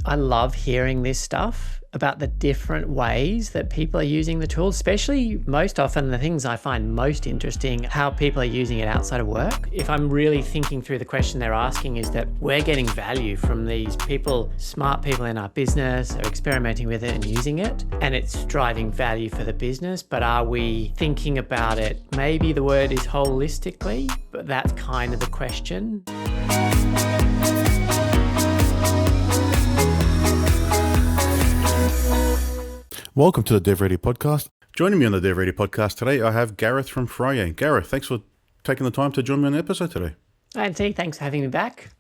I love hearing this stuff about the different ways that people are using the tools, especially most often the things I find most interesting, how people are using it outside of work. If I'm really thinking through the question they're asking is that we're getting value from these people, smart people in our business are experimenting with it and using it, and it's driving value for the business, but are we thinking about it? Maybe the word is holistically, but that's kind of the question. Welcome to the DevReady podcast. Joining me on the DevReady podcast today, I have Gareth from Friday. Gareth, thanks for taking the time to join me on the episode today. Hi, Anthony. Thanks for having me back.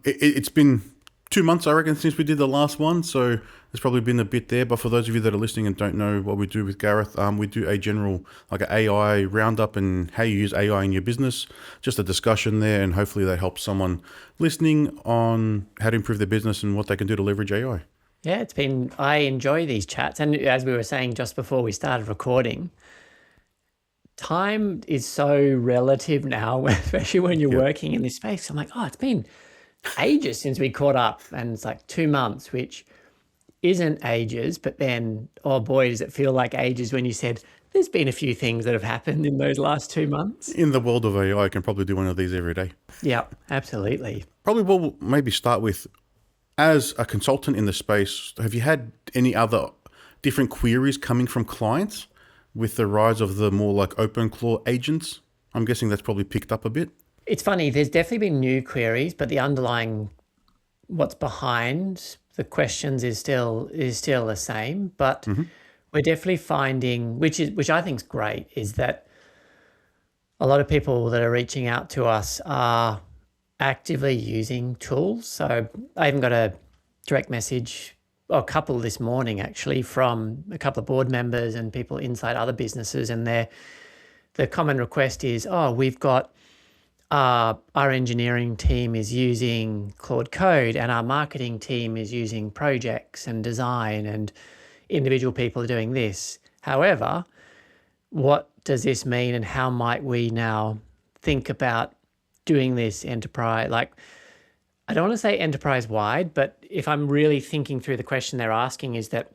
It's been 2 months, I reckon, since we did the last one, so there's probably been a bit there. But for those of you that are listening and don't know what we do with Gareth, we do a general, like an AI roundup and how you use AI in your business. Just a discussion there, and hopefully that helps someone listening on how to improve their business and what they can do to leverage AI. Yeah, I enjoy these chats. And as we were saying just before we started recording, time is so relative now, especially when you're working in this space. I'm like, it's been ages since we caught up. And it's like 2 months, which isn't ages. But then, oh boy, does it feel like ages when you said, there's been a few things that have happened in those last 2 months. In the world of AI, I can probably do one of these every day. Yeah, absolutely. Probably we'll maybe start with, as a consultant in the space, have you had any other different queries coming from clients with the rise of the more like OpenClaw agents? I'm guessing that's probably picked up a bit. It's funny, there's definitely been new queries, but the underlying, what's behind the questions is still the same. But we're definitely finding, which I think is great, is that a lot of people that are reaching out to us are actively using tools. So I even got a direct message, a couple this morning actually, from a couple of board members and people inside other businesses, and the common request is, we've got our engineering team is using Claude Code and our marketing team is using projects and design and individual people are doing this. However, what does this mean and how might we now think about doing this enterprise? Like, I don't want to say enterprise-wide, but if I'm really thinking through the question they're asking is that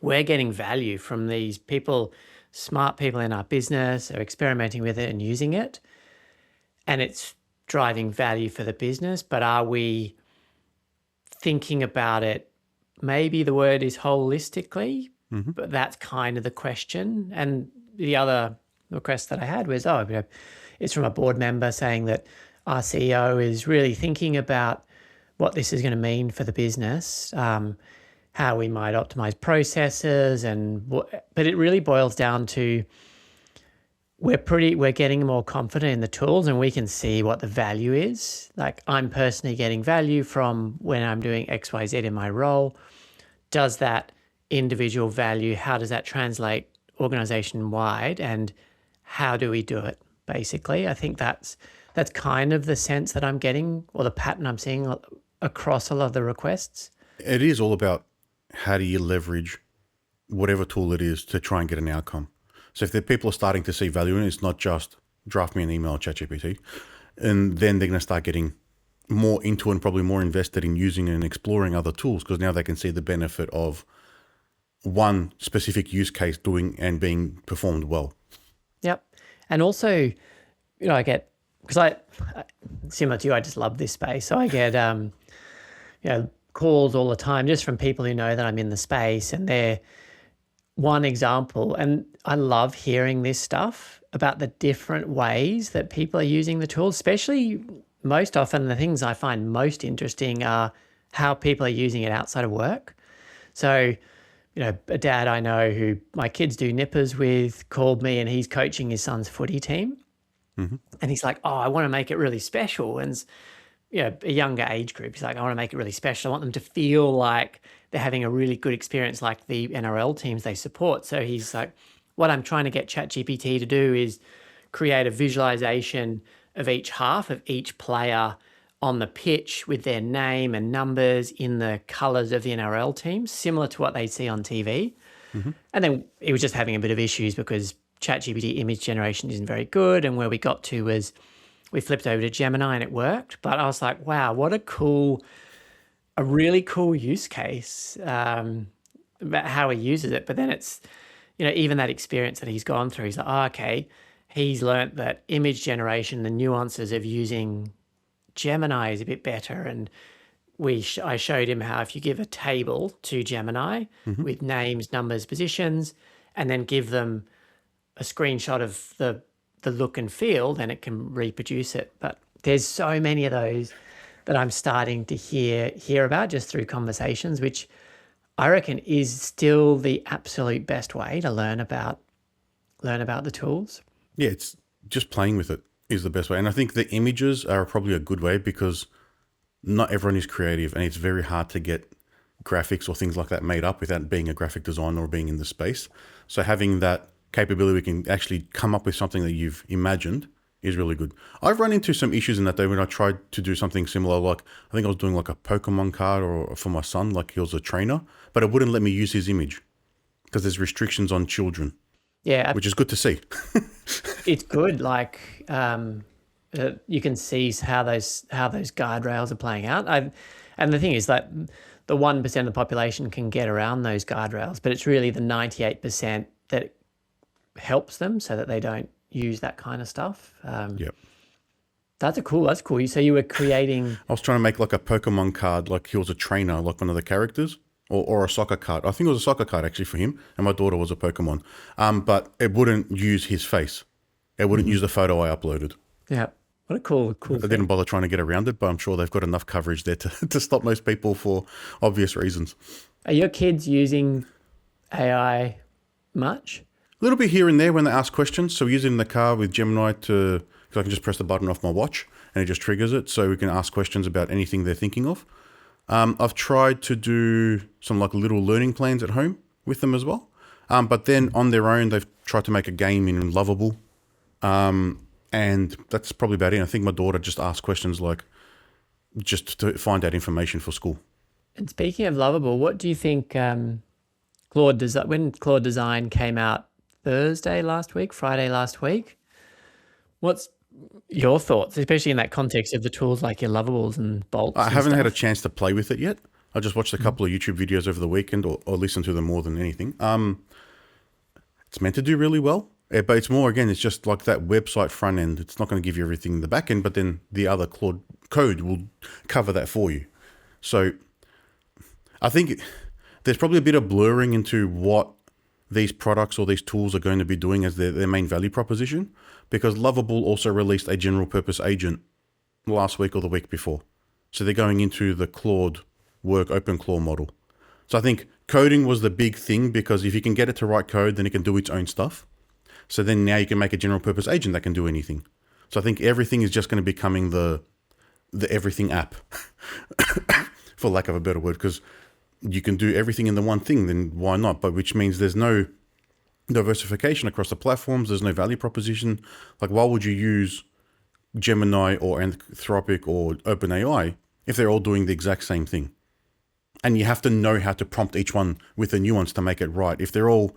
we're getting value from these people, smart people in our business are experimenting with it and using it, and it's driving value for the business, but are we thinking about it? Maybe the word is holistically, but that's kind of the question. And the other request that I had was, it's from a board member saying that our CEO is really thinking about what this is going to mean for the business, how we might optimize processes, but it really boils down to we're getting more confident in the tools and we can see what the value is. Like, I'm personally getting value from when I'm doing XYZ in my role. Does that individual value, how does that translate organization-wide, and how do we do it? Basically, I think that's kind of the sense that I'm getting, or the pattern I'm seeing across a lot of the requests. It is all about how do you leverage whatever tool it is to try and get an outcome. So if the people are starting to see value in it, it's not just draft me an email, ChatGPT, and then they're going to start getting more into it and probably more invested in using and exploring other tools, because now they can see the benefit of one specific use case doing and being performed well. Yep. And also, I get, because I similar to you, I just love this space. So I get, calls all the time just from people who know that I'm in the space, and they're one example. And I love hearing this stuff about the different ways that people are using the tools, especially most often the things I find most interesting are how people are using it outside of work. So, a dad I know who my kids do nippers with called me, and he's coaching his son's footy team. And he's like, I want to make it really special. And, a younger age group, he's like, I want to make it really special. I want them to feel like they're having a really good experience like the NRL teams they support. So he's like, what I'm trying to get ChatGPT to do is create a visualization of each half of each player on the pitch with their name and numbers in the colours of the NRL teams, similar to what they see on TV. Mm-hmm. And then he was just having a bit of issues because ChatGPT image generation isn't very good. And where we got to was we flipped over to Gemini and it worked. But I was like, wow, what a cool a really cool use case about how he uses it. But then it's, even that experience that he's gone through, he's like, oh, okay, he's learnt that image generation, the nuances of using Gemini is a bit better. And I showed him how if you give a table to Gemini with names, numbers, positions, and then give them a screenshot of the look and feel, then it can reproduce it. But there's so many of those that I'm starting to hear about just through conversations, which I reckon is still the absolute best way to learn about the tools. Yeah, it's just playing with it is the best way. And I think the images are probably a good way because not everyone is creative and it's very hard to get graphics or things like that made up without being a graphic designer or being in the space. So having that capability, we can actually come up with something that you've imagined is really good. I've run into some issues in that day when I tried to do something similar. Like I think I was doing like a Pokemon card or for my son, like he was a trainer, but it wouldn't let me use his image because there's restrictions on children. Yeah, which is good to see. It's good. Like you can see how those guardrails are playing out. And the thing is that the 1% of the population can get around those guardrails, but it's really the 98% that helps them so that they don't use that kind of stuff. Yep. That's cool. So you were creating... I was trying to make like a Pokemon card, like he was a trainer, like one of the characters, or a soccer card. I think it was a soccer card actually for him, and my daughter was a Pokemon. But it wouldn't use his face. It wouldn't use the photo I uploaded. Yeah. What a cool I didn't bother trying to get around it, but I'm sure they've got enough coverage there to stop most people for obvious reasons. Are your kids using AI much? A little bit here and there when they ask questions. So we use it in the car with Gemini because I can just press the button off my watch and it just triggers it. So we can ask questions about anything they're thinking of. I've tried to do some like little learning plans at home with them as well. But then on their own, they've tried to make a game in Loveable. And that's probably about it. I think my daughter just asks questions like just to find out information for school. And speaking of Loveable, what do you think when Claude Design came out Friday last week, what's your thoughts, especially in that context of the tools like your Lovables and bolts? I haven't had a chance to play with it yet. I just watched a couple of YouTube videos over the weekend or listened to them more than anything. It's meant to do really well, but it's more, again, it's just like that website front end. It's not going to give you everything in the back end, but then the other Claude code will cover that for you. So I think there's probably a bit of blurring into what these products or these tools are going to be doing as their main value proposition, because Loveable also released a general purpose agent last week or the week before. So they're going into the Claude work open claw model. So I think coding was the big thing, because if you can get it to write code, then it can do its own stuff. So then now you can make a general purpose agent that can do anything. So I think everything is just going to be becoming the everything app, for lack of a better word, because you can do everything in the one thing, then why not? But which means there's no diversification across the platforms. There's no value proposition. Like, why would you use Gemini or Anthropic or OpenAI if they're all doing the exact same thing? And you have to know how to prompt each one with a nuance to make it right. If they're all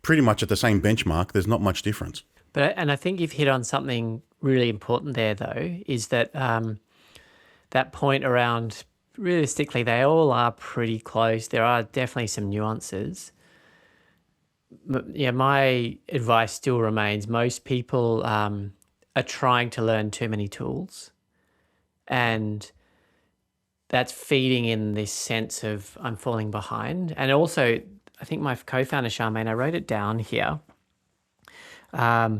pretty much at the same benchmark, there's not much difference. And I think you've hit on something really important there, though, is that that point around, realistically, they all are pretty close. There are definitely some nuances. Yeah, my advice still remains, most people are trying to learn too many tools, and that's feeding in this sense of I'm falling behind. And also, I think my co-founder, Charmaine, I wrote it down here. I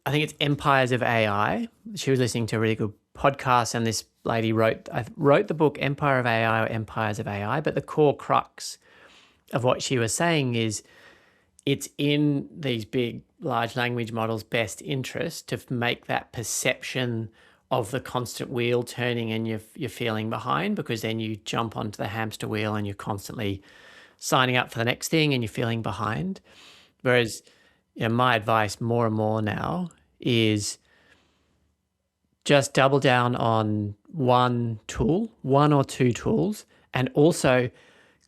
think it's Empires of AI. She was listening to a really good podcast, and this lady wrote the book Empire of AI or Empires of AI, but the core crux of what she was saying is it's in these big, large language models' best interest to make that perception of the constant wheel turning and you're feeling behind, because then you jump onto the hamster wheel and you're constantly signing up for the next thing and you're feeling behind. Whereas, my advice more and more now is just double down on one or two tools, and also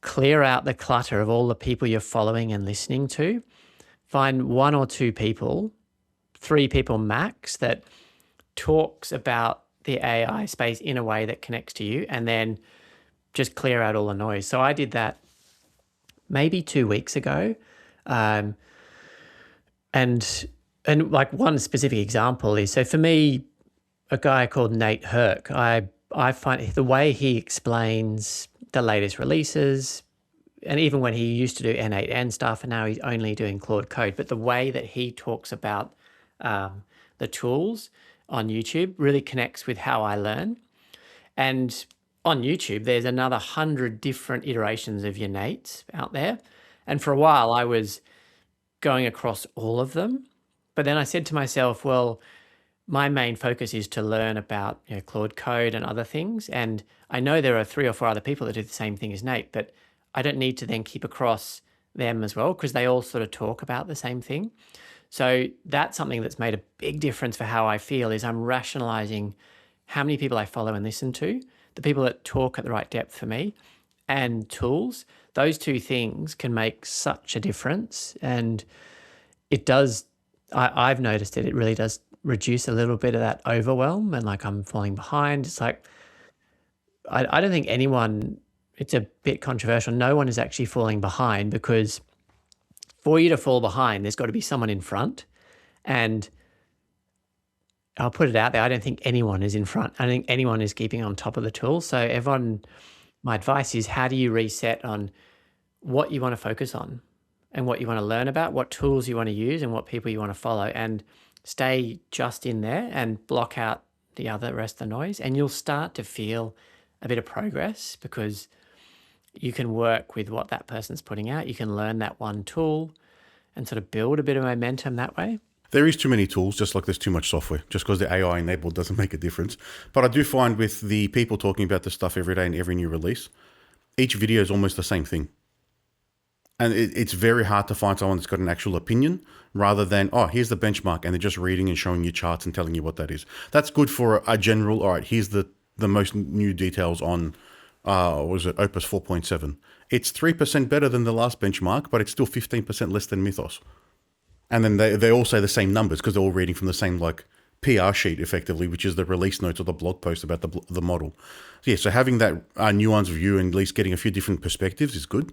clear out the clutter of all the people you're following and listening to. Find one or two people, 3 people max, that talks about the AI space in a way that connects to you, and then just clear out all the noise. So I did that maybe 2 weeks ago. And like one specific example is, so for me, a guy called Nate Herc, I find the way he explains the latest releases, and even when he used to do N8N stuff, and now he's only doing Claude Code, but the way that he talks about the tools on YouTube really connects with how I learn. And on YouTube, there's another 100 different iterations of your Nates out there. And for a while, I was going across all of them. But then I said to myself, well, my main focus is to learn about Claude Code and other things. And I know there are 3 or 4 other people that do the same thing as Nate, but I don't need to then keep across them as well, because they all sort of talk about the same thing. So that's something that's made a big difference for how I feel, is I'm rationalizing how many people I follow and listen to, the people that talk at the right depth for me, and tools. Those 2 things can make such a difference. And it does, I've noticed it really does reduce a little bit of that overwhelm and like I'm falling behind. It's like, I don't think anyone, it's a bit controversial, no one is actually falling behind, because for you to fall behind, there's got to be someone in front. And I'll put it out there, I don't think anyone is in front. I don't think anyone is keeping on top of the tool. So everyone, my advice is, how do you reset on what you want to focus on and what you want to learn about, what tools you want to use and what people you want to follow, and stay just in there and block out the other rest of the noise. And you'll start to feel a bit of progress, because you can work with what that person's putting out. You can learn that one tool and sort of build a bit of momentum that way. There is too many tools, just like there's too much software. Just because the AI enabled doesn't make a difference. But I do find with the people talking about this stuff every day and every new release, each video is almost the same thing. And it's very hard to find someone that's got an actual opinion, rather than, oh, here's the benchmark, and they're just reading and showing you charts and telling you what that is. That's good for a general, all right, here's the most new details on, Opus 4.7. It's 3% better than the last benchmark, but it's still 15% less than Mythos. And then they all say the same numbers, because they're all reading from the same like PR sheet, effectively, which is the release notes or the blog post about the model. So, yeah, so having that nuanced view and at least getting a few different perspectives is good.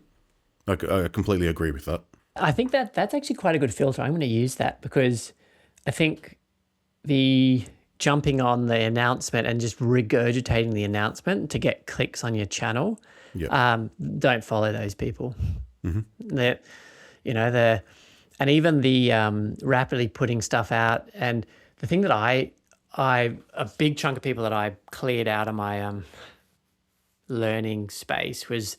I completely agree with that. I think that's actually quite a good filter. I'm going to use that, because I think the jumping on the announcement and just regurgitating the announcement to get clicks on your channel, don't follow those people. Mm-hmm. And even the rapidly putting stuff out. And the thing that a big chunk of people that I cleared out of my learning space was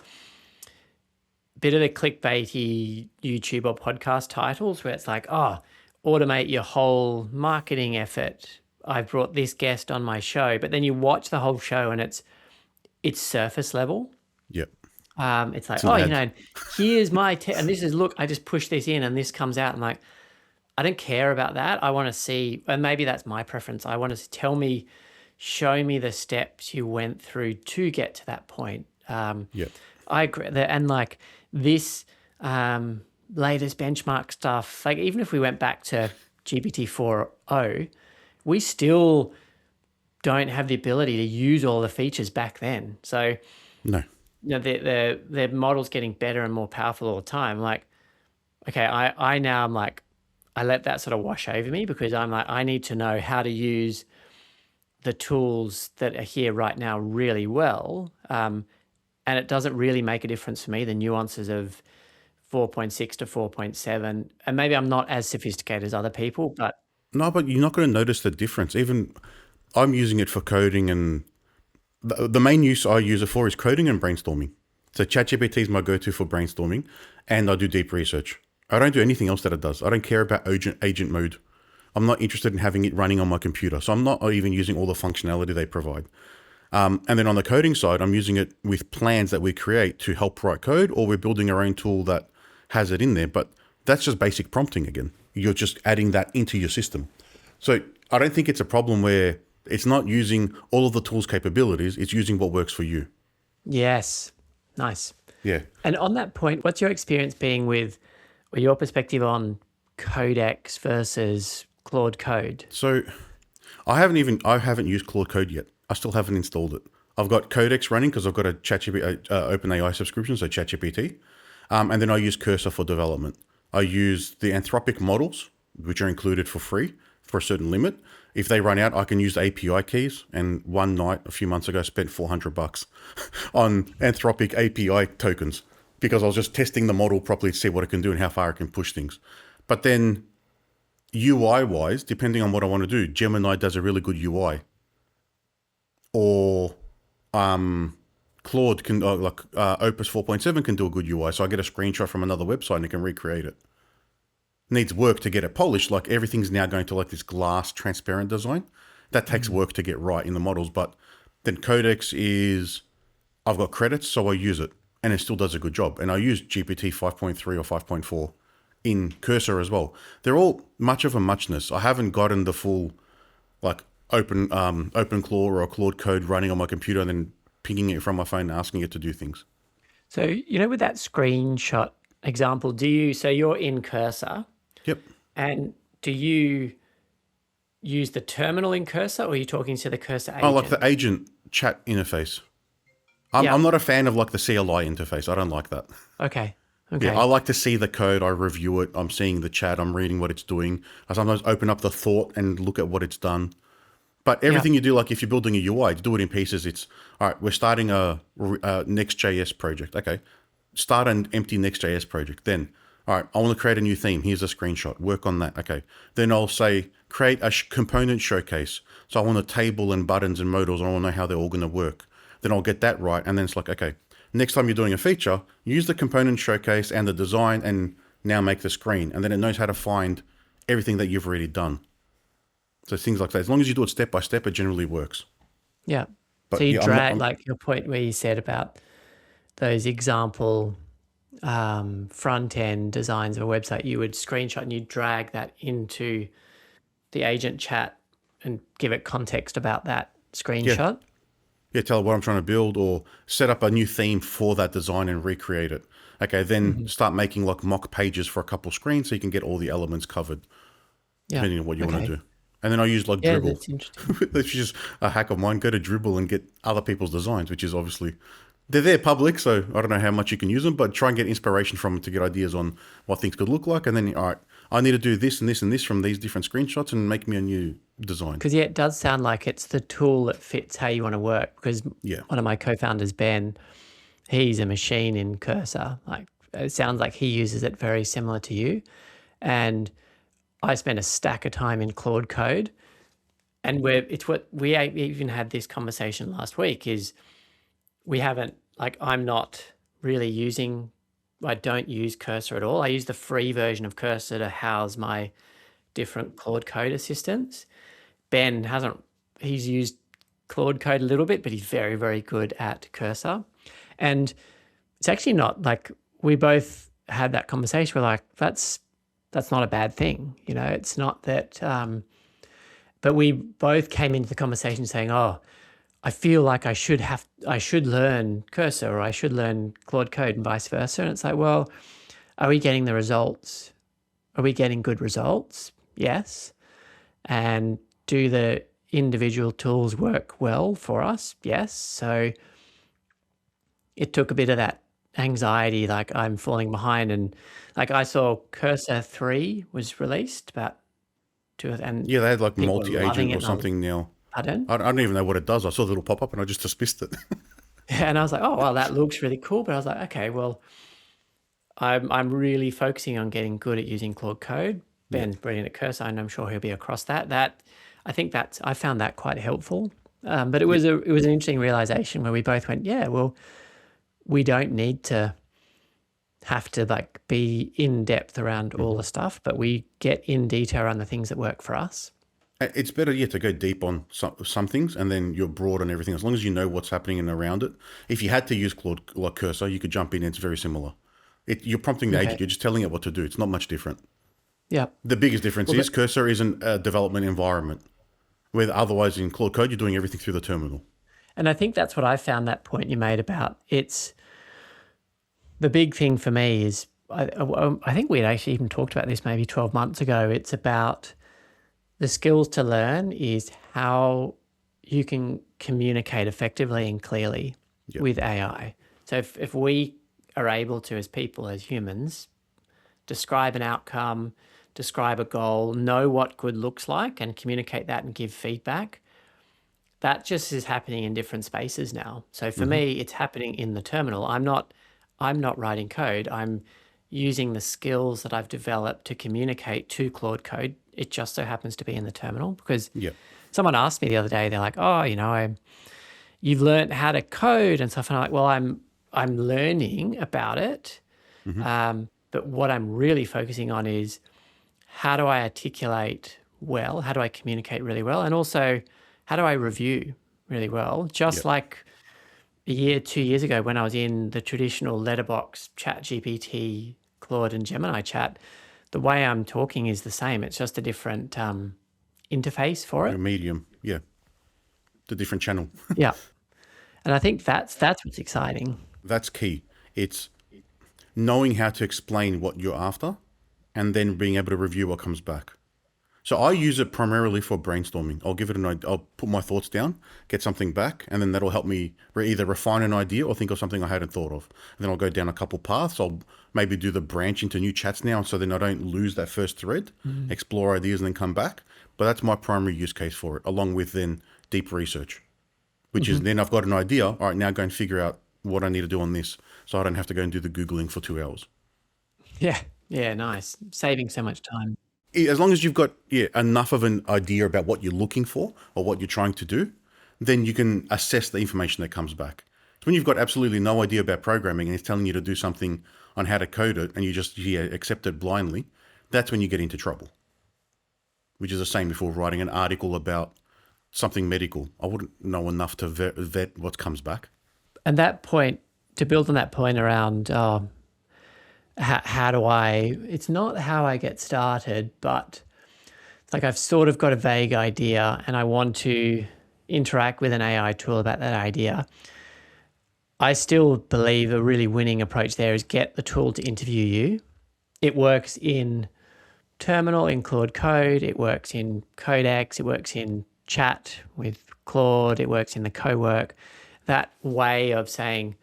a bit of the clickbaity YouTube or podcast titles, where it's like, oh, automate your whole marketing effort. I've brought this guest on my show. But then you watch the whole show and it's surface level. Yep. It's like, here's my and this is, look, I just push this in and this comes out. And like, I don't care about that. I want to see, and maybe that's my preference. I want to show me the steps you went through to get to that point. I agree. And like this latest benchmark stuff, like even if we went back to GPT-4o, we still don't have the ability to use all the features back then. So no. The model's getting better and more powerful all the time. Like, okay, I now I'm like, I let that sort of wash over me, because I'm like, I need to know how to use the tools that are here right now really well. And it doesn't really make a difference for me, the nuances of 4.6 to 4.7. And maybe I'm not as sophisticated as other people, but... No, but you're not going to notice the difference. Even I'm using it for coding, and the main use I use it for is coding and brainstorming. So ChatGPT is my go-to for brainstorming, and I do deep research. I don't do anything else that it does. I don't care about agent mode. I'm not interested in having it running on my computer. So I'm not even using all the functionality they provide. And then on the coding side, I'm using it with plans that we create to help write code, or we're building our own tool that has it in there. But that's just basic prompting again. You're just adding that into your system. So I don't think it's a problem where it's not using all of the tool's capabilities. It's using what works for you. Yes. Nice. Yeah. And on that point, what's your experience being with, or your perspective on Codex versus Claude Code? So I haven't used Claude Code yet. I still haven't installed it. I've got Codex running because I've got a ChatGPT, OpenAI subscription, so ChatGPT. And then I use Cursor for development. I use the Anthropic models, which are included for free for a certain limit. If they run out, I can use the API keys. And one night, a few months ago, I spent $400 on Anthropic API tokens because I was just testing the model properly to see what it can do and how far it can push things. But then UI-wise, depending on what I want to do, Gemini does a really good UI. Or Claude can, Opus 4.7 can do a good UI. So I get a screenshot from another website and it can recreate it. Needs work to get it polished. Like everything's now going to like this glass transparent design. That takes work to get right in the models. But then Codex is, I've got credits, so I use it. And it still does a good job. And I use GPT 5.3 or 5.4 in Cursor as well. They're all much of a muchness. I haven't gotten the full like open Claude or a Claude code running on my computer and then pinging it from my phone and asking it to do things. So, with that screenshot example, so you're in Cursor. Yep. And do you use the terminal in Cursor or are you talking to the Cursor agent? Oh, like the agent chat interface. I'm not a fan of like the CLI interface. I don't like that. Okay. Yeah, I like to see the code. I review it. I'm seeing the chat. I'm reading what it's doing. I sometimes open up the thought and look at what it's done. But everything you do, like if you're building a UI, to do it in pieces, it's, all right, we're starting a Next.js project. Okay, start an empty Next.js project. Then, all right, I want to create a new theme. Here's a screenshot. Work on that. Okay. Then I'll say, create a component showcase. So I want a table and buttons and modals. I want to know how they're all going to work. Then I'll get that right. And then it's like, okay, next time you're doing a feature, use the component showcase and the design and now make the screen. And then it knows how to find everything that you've already done. So things like that. As long as you do it step by step, it generally works. Yeah. But so you drag, like your point where you said about those example front-end designs of a website, you would screenshot and you drag that into the agent chat and give it context about that screenshot. Yeah, tell it what I'm trying to build or set up a new theme for that design and recreate it. Okay, then start making like mock pages for a couple screens so you can get all the elements covered, depending on what you want to do. And then I use like Dribble. That's interesting. That's just a hack of mine. Go to Dribble and get other people's designs, which is obviously, they're public, so I don't know how much you can use them, but try and get inspiration from them to get ideas on what things could look like. And then, all right, I need to do this and this and this from these different screenshots and make me a new design. Because it does sound like it's the tool that fits how you want to work. Because one of my co-founders, Ben, he's a machine in Cursor. Like it sounds like he uses it very similar to you. And I spent a stack of time in Claude Code, and it's what we even had this conversation last week is we haven't, like I'm not really using, I don't use Cursor at all. I use the free version of Cursor to house my different Claude Code assistants. Ben he's used Claude Code a little bit, but he's very, very good at Cursor. And it's actually not like, we both had that conversation. We're like, that's not a bad thing. It's not that, but we both came into the conversation saying, oh, I feel like I should learn Cursor or I should learn Claude Code and vice versa. And it's like, well, are we getting the results? Are we getting good results? Yes. And do the individual tools work well for us? Yes. So it took a bit of that anxiety, like I'm falling behind. And like I saw Cursor 3 was released about 2, and they had like multi-agent or something now. Pardon? I don't even know what it does. I saw the little pop-up and I just dismissed it. And I was like, oh, well, that looks really cool. But I was like, okay, well, I'm really focusing on getting good at using Claude Code. Ben's brilliant at Cursor, and I'm sure he'll be across that. I found that quite helpful. But it was an interesting realization where we both went, yeah, well, we don't need to have to like be in depth around all the stuff, but we get in detail around the things that work for us. It's better, to go deep on some things and then you're broad on everything. As long as you know what's happening and around it. If you had to use Claude like Cursor, you could jump in and it's very similar. You're prompting the agent, you're just telling it what to do. It's not much different. Yeah. The biggest difference is Cursor isn't a development environment, where otherwise in Claude Code, you're doing everything through the terminal. And I think that's what I found, that point you made about it's the big thing for me is, I think we had actually even talked about this maybe 12 months ago. It's about the skills to learn is how you can communicate effectively and clearly Yep. with AI. So if we are able to, as people, as humans, describe an outcome, describe a goal, know what good looks like, and communicate that and give feedback, that just is happening in different spaces now. So for me, it's happening in the terminal. I'm not writing code. I'm using the skills that I've developed to communicate to Claude Code. It just so happens to be in the terminal, because Yep. someone asked me the other day, they're like, oh, you've learned how to code and stuff. And I'm like, well, I'm learning about it. But what I'm really focusing on is, how do I articulate well? How do I communicate really well? And also, how do I review really well? Just Yep. like a year, 2 years ago, when I was in the traditional letterbox chat GPT, Claude and Gemini chat, the way I'm talking is the same. It's just a different interface for A it. medium. Yeah. The different channel. Yeah. And I think that's what's exciting. That's key. It's knowing how to explain what you're after and then being able to review what comes back. So I use it primarily for brainstorming. I'll give it I'll put my thoughts down, get something back, and then that'll help me either refine an idea or think of something I hadn't thought of. And then I'll go down a couple paths. I'll maybe do the branch into new chats now, so then I don't lose that first thread, explore ideas and then come back. But that's my primary use case for it, along with then deep research, which is then I've got an idea. All right, now go and figure out what I need to do on this, so I don't have to go and do the Googling for 2 hours. Yeah. Yeah. Nice. Saving so much time. As long as you've got enough of an idea about what you're looking for or what you're trying to do, then you can assess the information that comes back. So when you've got absolutely no idea about programming and it's telling you to do something on how to code it and you just accept it blindly, that's when you get into trouble. Which is the same before writing an article about something medical. I wouldn't know enough to vet what comes back. And that point, to build on that point around how do it's not how I get started, but it's like I've sort of got a vague idea and I want to interact with an AI tool about that idea. I still believe a really winning approach there is get the tool to interview you. It works in Terminal, in Claude Code, it works in Codex, it works in chat with Claude, it works in the co-work. That way of saying,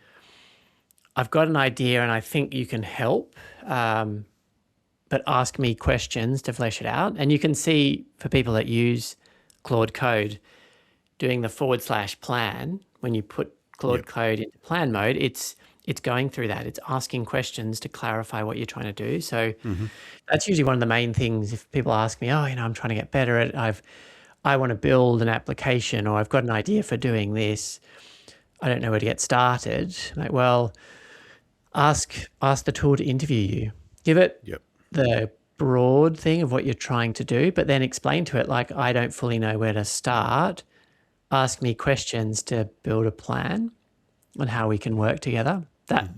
I've got an idea and I think you can help, but ask me questions to flesh it out. And you can see for people that use Claude Code, doing the /plan, when you put Claude Code into plan mode, it's going through that. It's asking questions to clarify what you're trying to do. So that's usually one of the main things. If people ask me, I'm trying to get better at it, I want to build an application, or I've got an idea for doing this, I don't know where to get started. Like, well, ask the tool to interview you. Give it the broad thing of what you're trying to do, but then explain to it, like, I don't fully know where to start. Ask me questions to build a plan on how we can work together. That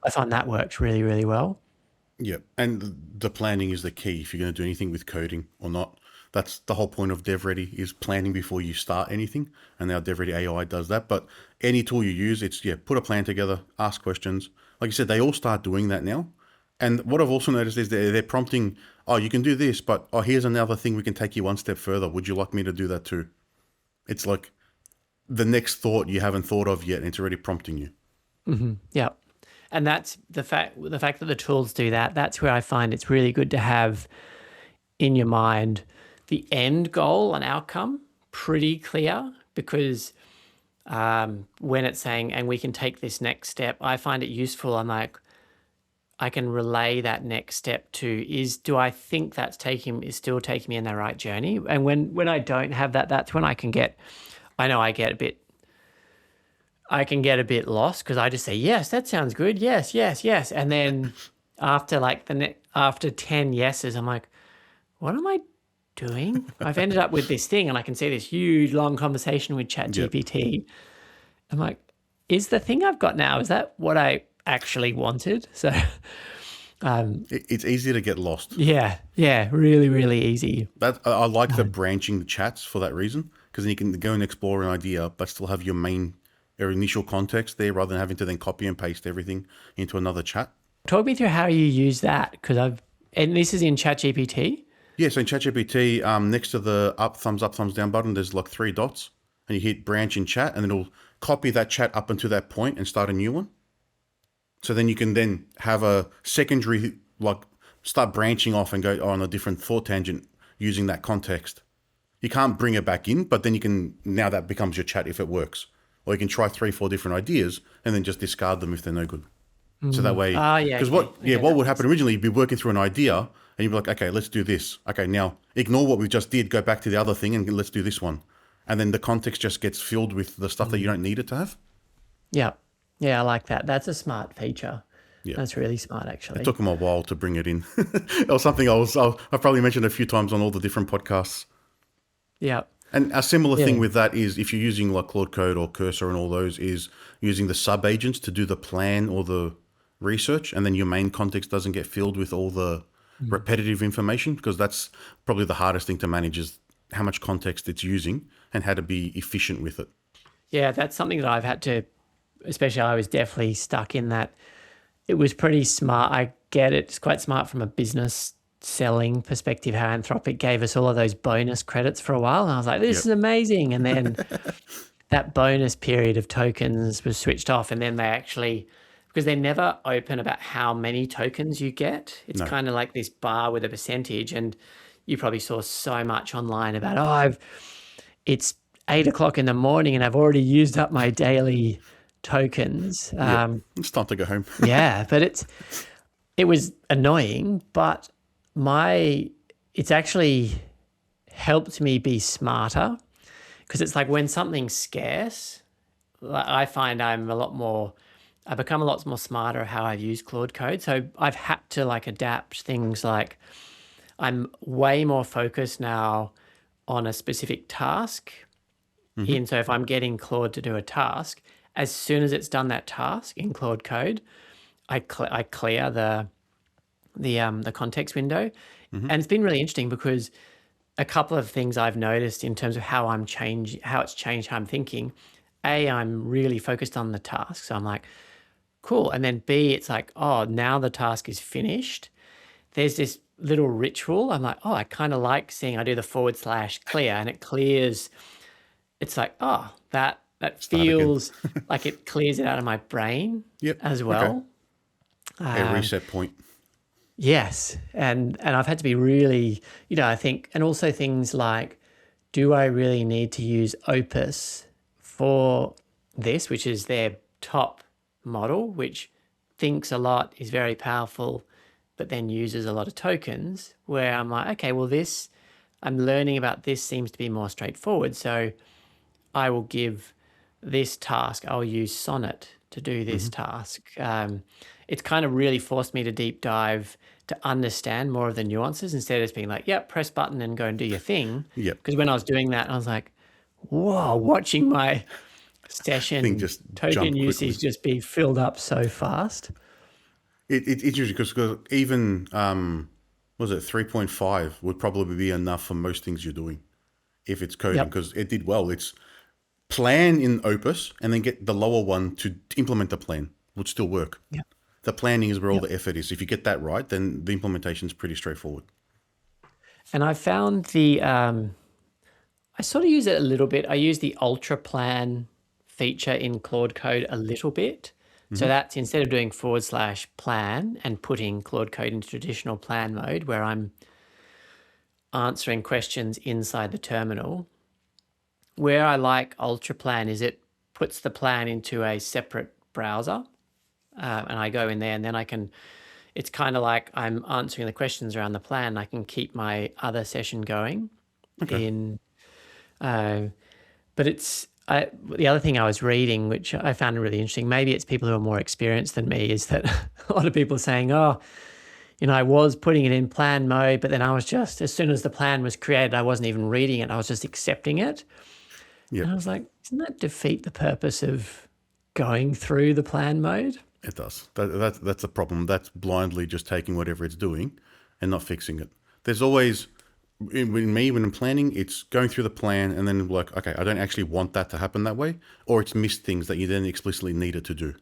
I find that works really, really well. Yeah, and the planning is the key if you're going to do anything with coding or not. That's the whole point of DevReady, is planning before you start anything. And now DevReady AI does that. But any tool you use, it's, put a plan together, ask questions. Like you said, they all start doing that now. And what I've also noticed is they're prompting, you can do this, but here's another thing we can take you one step further. Would you like me to do that too? It's like the next thought you haven't thought of yet, and it's already prompting you. Yeah. And that's the fact that the tools do that. That's where I find it's really good to have in your mind the end goal and outcome pretty clear, because when it's saying, and we can take this next step, I find it useful. I'm like, I can relay that next step to, do I think is still taking me in the right journey? And when I don't have that, that's when I can get a bit lost, because I just say, yes, that sounds good. Yes, yes, yes. And then after 10 yeses, I'm like, what am I doing? I've ended up with this thing, and I can see this huge long conversation with ChatGPT. I'm like, is the thing I've got now, is that what I actually wanted? So it's easy to get lost. Yeah, really, really easy. I like the branching the chats for that reason, because then you can go and explore an idea, but still have your initial context there, rather than having to then copy and paste everything into another chat. Talk me through how you use that, and this is in ChatGPT. Yeah, so in ChatGPT, next to the thumbs up, thumbs down button, there's like 3 dots, and you hit branch in chat, and then it'll copy that chat up until that point and start a new one. So then you can then have a secondary, like start branching off and go on a different thought tangent using that context. You can't bring it back in, but then you can, now that becomes your chat if it works. Or you can try 3-4 different ideas and then just discard them if they're no good. So that way, because what would happen originally, you'd be working through an idea and you'd be like, okay, let's do this. Okay, now ignore what we just did, go back to the other thing and let's do this one. And then the context just gets filled with the stuff that you don't need it to have. Yeah. Yeah, I like that. That's a smart feature. Yeah. That's really smart, actually. It took them a while to bring it in. It was something I've probably mentioned a few times on all the different podcasts. Yeah. And a similar thing with that is if you're using like Claude Code or Cursor and all those, is using the sub-agents to do the plan or the research, and then your main context doesn't get filled with all the repetitive information, because that's probably the hardest thing to manage, is how much context it's using and how to be efficient with it. Yeah, that's something that I've had to, especially I was definitely stuck in that. It was pretty smart. I get it. It's quite smart from a business selling perspective, how Anthropic gave us all of those bonus credits for a while. And I was like, this is amazing. And then that bonus period of tokens was switched off. And then they actually, because they're never open about how many tokens you get. It's kind of like this bar with a percentage. And you probably saw so much online about, it's 8 o'clock in the morning and I've already used up my daily tokens. It's time to go home. Yeah, but it was annoying, but it's actually helped me be smarter, because it's like when something's scarce, I find I become a lot more smarter how I've used Claude Code. So I've had to like adapt things, like I'm way more focused now on a specific task. So if I'm getting Claude to do a task, as soon as it's done that task in Claude Code, I clear the context window. And it's been really interesting, because a couple of things I've noticed in terms of how it's changed how I'm thinking. A, I'm really focused on the task. So I'm like, cool. And then B, it's like, now the task is finished. There's this little ritual. I'm like, I kind of like seeing I do the / clear, and it clears. It's like, that feels like it clears it out of my brain as well. Okay. A reset point. Yes. And I've had to be really, I think, and also things like, do I really need to use Opus for this, which is their top model, which thinks a lot, is very powerful, but then uses a lot of tokens, where I'm like, okay, well, I'm learning about this seems to be more straightforward. So I will give this task, I'll use Sonnet to do this task. It's kind of really forced me to deep dive to understand more of the nuances, instead of just being like, press button and go and do your thing. Because when I was doing that, I was like, whoa, watching my session token usage just be filled up so fast. It's usually because even, was it 3.5 would probably be enough for most things you're doing if it's coding, because it did well. It's plan in Opus and then get the lower one to implement the plan, would still work. The planning is where all the effort is. If you get that right, then the implementation is pretty straightforward. And I found I sort of use it a little bit. I use the ultra plan feature in Claude Code a little bit. So that's, instead of doing / plan and putting Claude Code into traditional plan mode, where I'm answering questions inside the terminal, where I like ultra plan is it puts the plan into a separate browser. And I go in there, and then it's kind of like I'm answering the questions around the plan. I can keep my other session going but the other thing I was reading, which I found really interesting, maybe it's people who are more experienced than me, is that a lot of people are saying, I was putting it in plan mode, but then I was just, as soon as the plan was created, I wasn't even reading it. I was just accepting it. And I was like, doesn't that defeat the purpose of going through the plan mode? It does. That's a problem. That's blindly just taking whatever it's doing and not fixing it. There's always, when I'm planning, it's going through the plan and then like, okay, I don't actually want that to happen that way, or it's missed things that you then explicitly need it to do.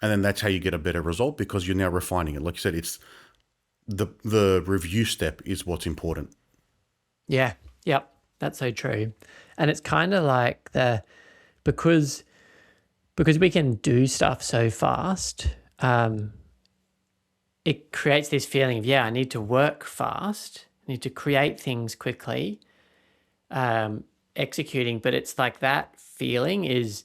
And then that's how you get a better result, because you're now refining it. Like you said, it's the review step is what's important. Yeah. Yep. That's so true. And it's kind of like because we can do stuff so fast, it creates this feeling of, I need to work fast, I need to create things quickly, executing, but it's like that feeling is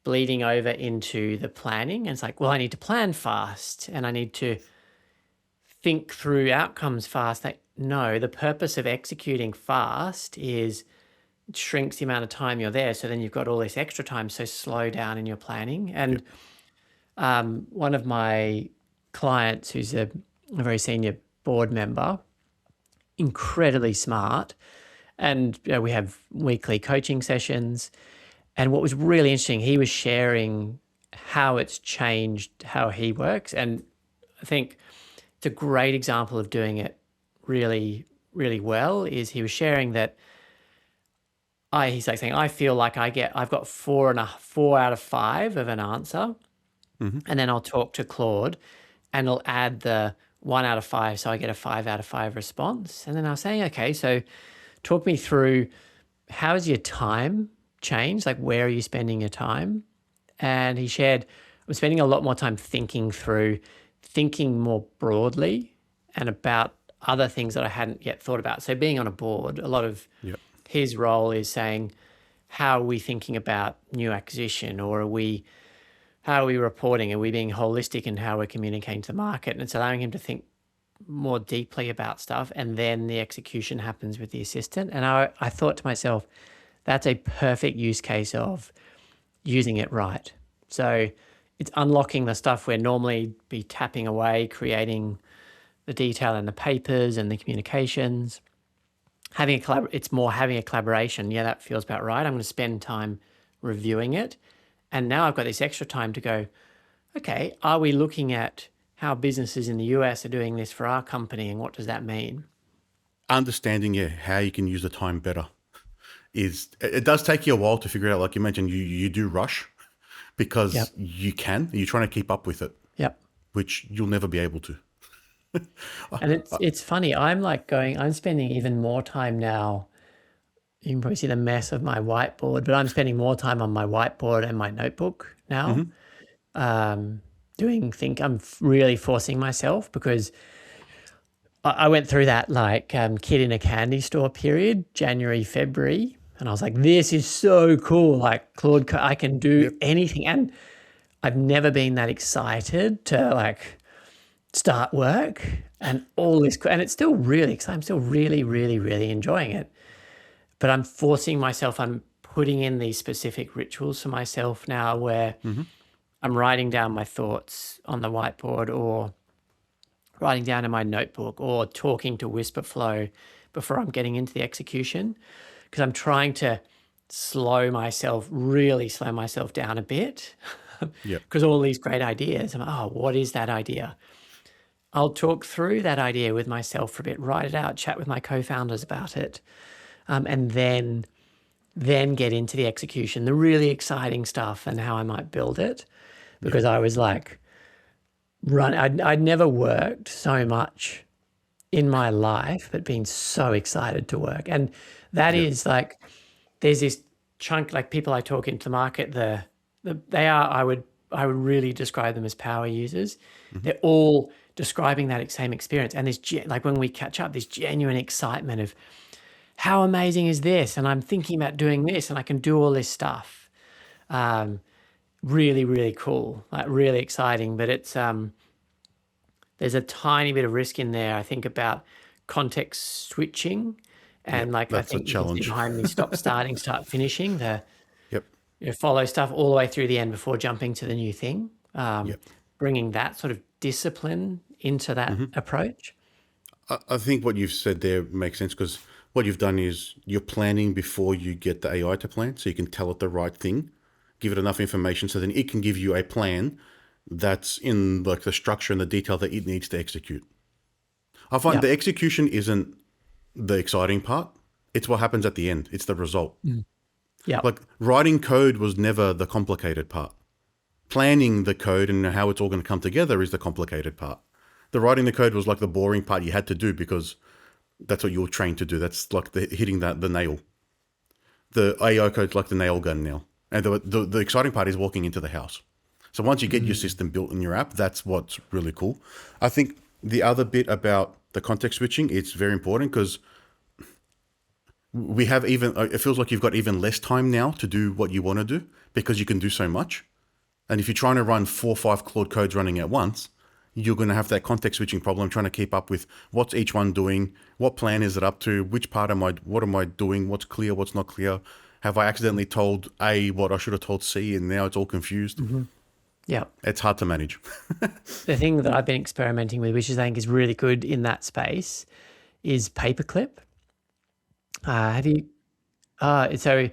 bleeding over into the planning. And it's like, well, I need to plan fast and I need to think through outcomes fast. Like, no, the purpose of executing fast is it shrinks the amount of time you're there. So then you've got all this extra time. So slow down in your planning. And one of my clients who's a very senior board member, incredibly smart. And we have weekly coaching sessions. And what was really interesting, he was sharing how it's changed how he works. And I think it's a great example of doing it really, really well is he was sharing that he's like saying, I feel like I've got 4 out of 5 of an answer. And then I'll talk to Claude and it'll add the 1 out of 5. So I get a 5 out of 5 response. And then I was saying, okay, so talk me through how's your time changed? Like, where are you spending your time? And he shared, I'm spending a lot more time thinking more broadly and about other things that I hadn't yet thought about. So being on a board, a lot of his role is saying, how are we thinking about new acquisition, or how are we reporting? Are we being holistic in how we're communicating to the market? And it's allowing him to think more deeply about stuff, and then the execution happens with the assistant. And I thought to myself, that's a perfect use case of using it right. So it's unlocking the stuff where normally be tapping away, creating the detail in the papers and the communications. It's more having a collaboration. Yeah, that feels about right. I'm going to spend time reviewing it. And now I've got this extra time to go, okay, are we looking at how businesses in the US are doing this for our company, and what does that mean? Understanding how you can use the time better it does take you a while to figure it out. Like you mentioned, you do rush because you're trying to keep up with it, which you'll never be able to. And it's funny. I'm spending even more time now. You can probably see the mess of my whiteboard, but I'm spending more time on my whiteboard and my notebook now. I'm really forcing myself, because I went through that kid in a candy store period, January, February, and I was like, this is so cool. Like, Claude, I can do anything. And I've never been that excited to start work and all this. And it's still really exciting. I'm still really, really, really enjoying it. But I'm forcing myself, I'm putting in these specific rituals for myself now where I'm writing down my thoughts on the whiteboard, or writing down in my notebook, or talking to Whisperflow before I'm getting into the execution, because I'm trying to really slow myself down a bit, because all these great ideas, I'm like, what is that idea? I'll talk through that idea with myself for a bit, write it out, chat with my co-founders about it, and then get into the execution, the really exciting stuff, and how I might build it, because I was like, I'd never worked so much in my life, but been so excited to work. And that is there's this chunk, people I talk into the market, I would really describe them as power users. They're all describing that same experience. And there's when we catch up, this genuine excitement of, how amazing is this? And I'm thinking about doing this, and I can do all this stuff. Really, really cool, really exciting. But it's there's a tiny bit of risk in there, I think, about context switching. And that's I think a challenge. behind me, stop starting, start finishing, follow stuff all the way through the end before jumping to the new thing. Bringing that sort of discipline into that approach. I think what you've said there makes sense, because what you've done is you're planning before you get the AI to plan, so you can tell it the right thing, give it enough information so then it can give you a plan that's in the structure and the detail that it needs to execute. I find the execution isn't the exciting part. It's what happens at the end. It's the result. Writing code was never the complicated part. Planning the code and how it's all going to come together is the complicated part. The writing the code was the boring part you had to do because that's what you were trained to do. That's hitting the nail. the AI code's like the nail gun now. And the exciting part is walking into the house. So once you get your system built in your app, that's what's really cool. I think the other bit about the context switching, it's very important because we have even, it feels like you've got even less time now to do what you want to do because you can do so much. And if you're trying to run 4 or 5 Claude codes running at once, you're going to have that context switching problem, trying to keep up with what's each one doing, what plan is it up to, which part what am I doing, what's clear, what's not clear. Have I accidentally told A what I should have told C and now it's all confused? Yeah. It's hard to manage. The thing that I've been experimenting with, which I think is really good in that space, is paperclip. Have you? So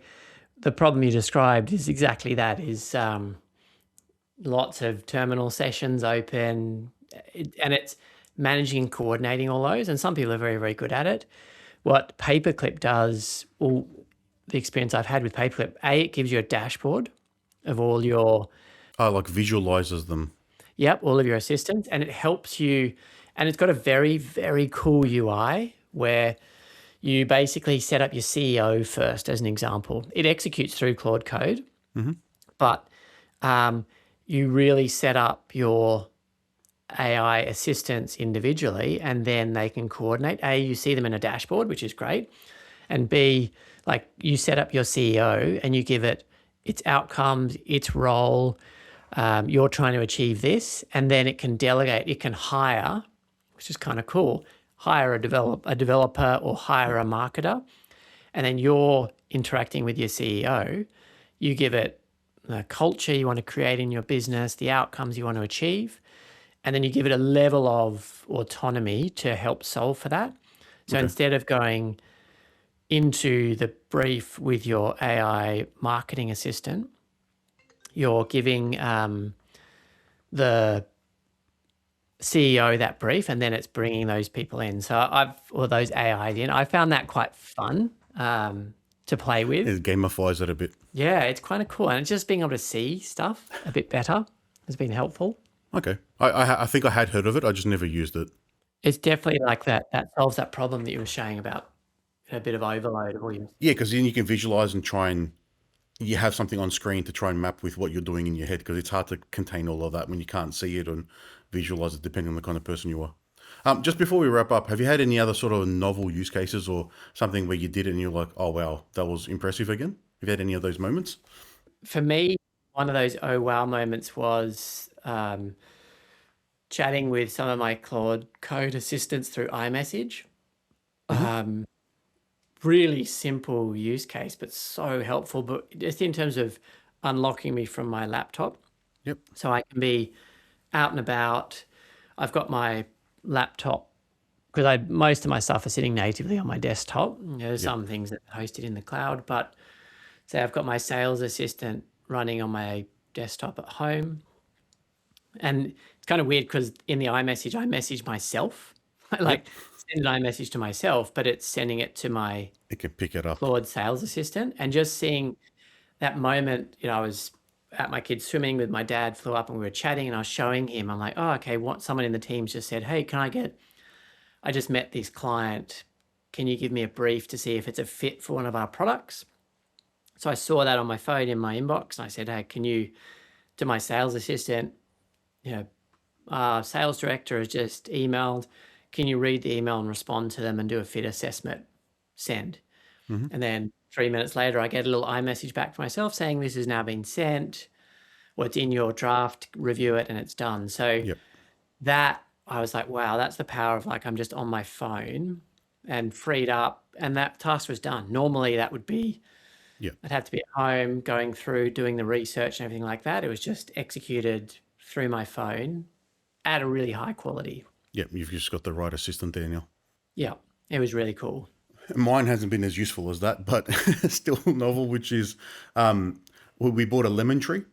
the problem you described is exactly that, is lots of terminal sessions open, and it's managing and coordinating all those. And some people are very, very good at it. What paperclip does, well, the experience I've had with paperclip, it gives you a dashboard of all your... like visualizes them. Yep, all of your assistants, and it helps you. And it's got a very, very cool UI where you basically set up your CEO first, as an example. It executes through Claude Code, but you really set up your AI assistants individually, and then they can coordinate. A, you see them in a dashboard, which is great. And B, like, you set up your CEO and you give it its outcomes, its role. You're trying to achieve this, and then it can delegate. It can hire, which is kind of cool, hire a developer or hire a marketer, and then you're interacting with your CEO. You give it the culture you want to create in your business, the outcomes you want to achieve, and then you give it a level of autonomy to help solve for that. So instead of going into the brief with your AI marketing assistant, you're giving the CEO that brief, and then it's bringing those people in. So those AIs in. I found that quite fun to play with. It gamifies it a bit. Yeah, it's kind of cool. And just being able to see stuff a bit better has been helpful. Okay. I think I had heard of it. I just never used it. It's definitely like that. That solves that problem that you were saying about a bit of overload of all your... Yeah, because then you can visualize and try and you have something on screen to try and map with what you're doing in your head, because it's hard to contain all of that when you can't see it and visualize it depending on the kind of person you are. Just before we wrap up, have you had any other sort of novel use cases or something where you did it and you're like, oh, wow, that was impressive again? Have you had any of those moments? For me, one of those oh, wow moments was chatting with some of my Claude Code assistants through iMessage. Really simple use case, but so helpful. But just in terms of unlocking me from my laptop. Yep. So I can be out and about. I've got my laptop, because most of my stuff is sitting natively on my desktop. There's some things that are hosted in the cloud, but say I've got my sales assistant running on my desktop at home. And it's kind of weird because in the iMessage, I message myself. I send an iMessage to myself, but it's sending it to my It can pick it up. Claude sales assistant. And just seeing that moment, I was at my kids swimming with my dad, flew up and we were chatting, and I was showing him, I'm like, oh, okay, someone in the team's just said, hey, I just met this client. Can you give me a brief to see if it's a fit for one of our products? So I saw that on my phone in my inbox, and I said, hey, can you, to my sales assistant, sales director has just emailed, can you read the email and respond to them and do a fit assessment? Send. And then 3 minutes later, I get a little iMessage back to myself saying this has now been sent. What's in your draft, review it, and it's done. So that, I was like, wow, that's the power of I'm just on my phone and freed up, and that task was done. Normally that would be, I'd have to be at home going through, doing the research and everything like that. It was just executed through my phone at a really high quality. Yeah, you've just got the right assistant there now. Yeah, it was really cool. Mine hasn't been as useful as that, but still novel, which is we bought a lemon tree,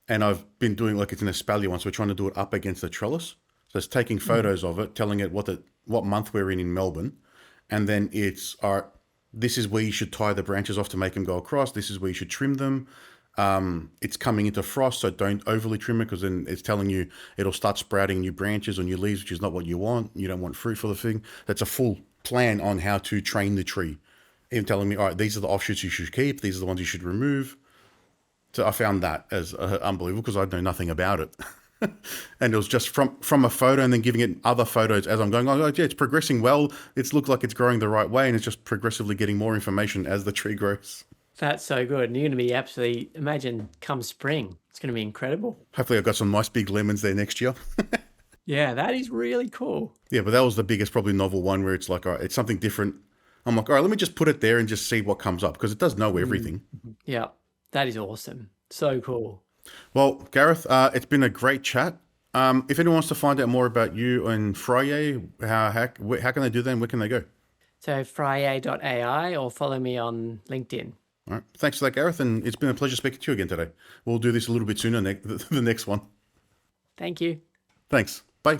and I've been doing it's an espalier one, so we're trying to do it up against the trellis. So it's taking photos of it, telling it what month we're in Melbourne, and then it's this is where you should tie the branches off to make them go across. This is where you should trim them. It's coming into frost, so don't overly trim it, because then it's telling you it'll start sprouting new branches or new leaves, which is not what you want. You don't want fruit for the thing. That's a full plan on how to train the tree even telling me, all right, these are the offshoots you should keep. These are the ones you should remove. So I found that as unbelievable because I know nothing about it. And it was just from a photo and then giving it other photos as I'm going, oh, yeah, it's progressing well. It's looked like it's growing the right way. And it's just progressively getting more information as the tree grows. That's so good. And you're going to be absolutely, imagine come spring, it's going to be incredible. Hopefully I've got some nice big lemons there next year. Yeah, that is really cool. Yeah, but that was the biggest, probably novel one where it's like, all right, it's something different. I'm like, all right, let me just put it there and just see what comes up because it does know everything. Yeah, that is awesome. So cool. Well, Gareth, it's been a great chat. If anyone wants to find out more about you and Frye, how can they do that and where can they go? So frye.ai or follow me on LinkedIn. All right. Thanks for that, Gareth. And it's been a pleasure speaking to you again today. We'll do this a little bit sooner, the next one. Thank you. Thanks. Bye.